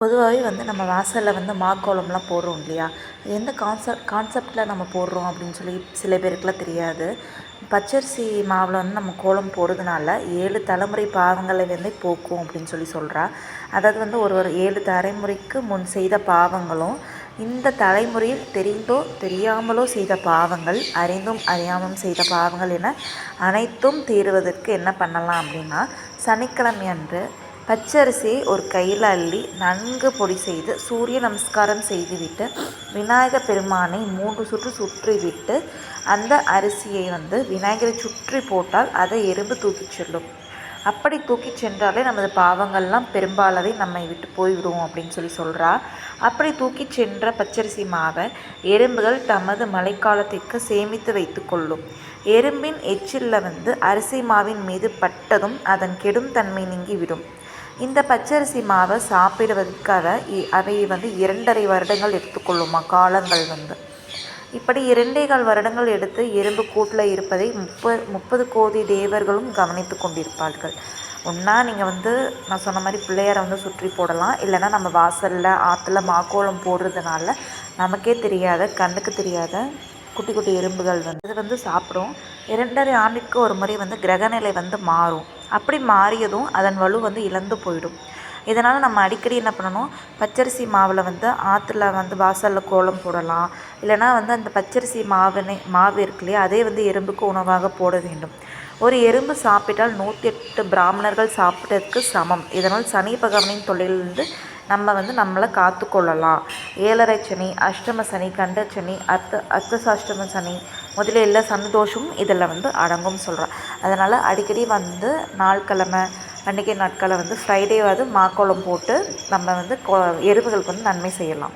பொதுவாகவே நம்ம வாசலில் மாக்கோலம்லாம் போடுறோம் இல்லையா? எந்த கான்செப்டில் நம்ம போடுறோம் அப்படின்னு சொல்லி சில பேருக்குலாம் தெரியாது. பச்சரிசி மாவில் நம்ம கோலம் போடுறதுனால 7 தலைமுறை பாவங்களை போக்கும் அப்படின்னு சொல்லி சொல்கிறா. அதாவது ஒரு 7 தலைமுறைக்கு முன் செய்த பாவங்களும், இந்த தலைமுறையில் தெரிந்தோ தெரியாமலோ செய்த பாவங்கள், அறிந்தும் அறியாமலும் செய்த பாவங்கள் என அனைத்தும் தீருவதற்கு என்ன பண்ணலாம் அப்படின்னா, சனிக்கிழமை அன்று பச்சரிசியை ஒரு கையில் அள்ளி நன்கு பொடி செய்து சூரிய நமஸ்காரம் செய்துவிட்டு விநாயகர் பெருமானை 3 சுற்று சுற்றி விட்டு அந்த அரிசியை விநாயகரை சுற்றி போட்டால் அதை எறும்பு தூக்கிச் செல்லும். அப்படி தூக்கிச் சென்றாலே நமது பாவங்கள்லாம் பெரும்பாலவே நம்மை விட்டு போய்விடுவோம் அப்படின்னு சொல்லி சொல்கிறா. அப்படி தூக்கிச் சென்ற பச்சரிசி மாவை எறும்புகள் தமது மழைக்காலத்திற்கு சேமித்து வைத்து கொள்ளும். எறும்பின் எச்சிலில் அரிசி மாவின் மீது பட்டதும் அதன் கெடும் தன்மை நீங்கிவிடும். இந்த பச்சரிசி மாவை சாப்பிடுவதற்காக அவை 2.5 வருடங்கள் எடுத்துக்கொள்ளுமா காலங்கள். இப்படி 2.25 வருடங்கள் எடுத்து எறும்பு கூட்டில் இருப்பதை 30 கோடி தேவர்களும் கவனித்து கொண்டிருப்பார்கள். ஒன்றா நீங்கள் நான் சொன்ன மாதிரி பிள்ளையாரை சுற்றி போடலாம், இல்லைனா நம்ம வாசலில் ஆற்றுல மாக்கோலம் போடுறதுனால நமக்கே தெரியாத கண்ணுக்கு தெரியாத குட்டி குட்டி எறும்புகள் இது சாப்பிடும். 2.5 ஆண்டிற்கு ஒரு முறை கிரகநிலை மாறும். அப்படி மாறியதும் அதன் வலு இழந்து போயிடும். இதனால் நம்ம அடிக்கடி என்ன பண்ணணும், பச்சரிசி மாவில் ஆற்றுல வாசலில் கோலம் போடலாம், இல்லைனா அந்த பச்சரிசி மாவு இருக்கு இல்லையா, அதே எறும்புக்கு உணவாக போட வேண்டும். ஒரு எறும்பு சாப்பிட்டால் 108 பிராமணர்கள் சாப்பிட்டதுக்கு சமம். இதனால் சனி பகவானின் தொல்லையிலிருந்து நம்ம நம்மளை காத்து கொள்ளலாம். 7.5 சனி, அஷ்டம சனி, கண்டச்சனி, அர்த்தசாஷ்டம சனி முதல்ல எல்லா சனிதோஷமும் இதில் அடங்கும் சொல்கிறேன். அதனால் அடிக்கடி நாள்கிழமை பண்டிகை நாட்களை ஃப்ரைடேவாவது மாக்கோலம் போட்டு நம்ம எறும்புகளுக்கு நன்மை செய்யலாம்.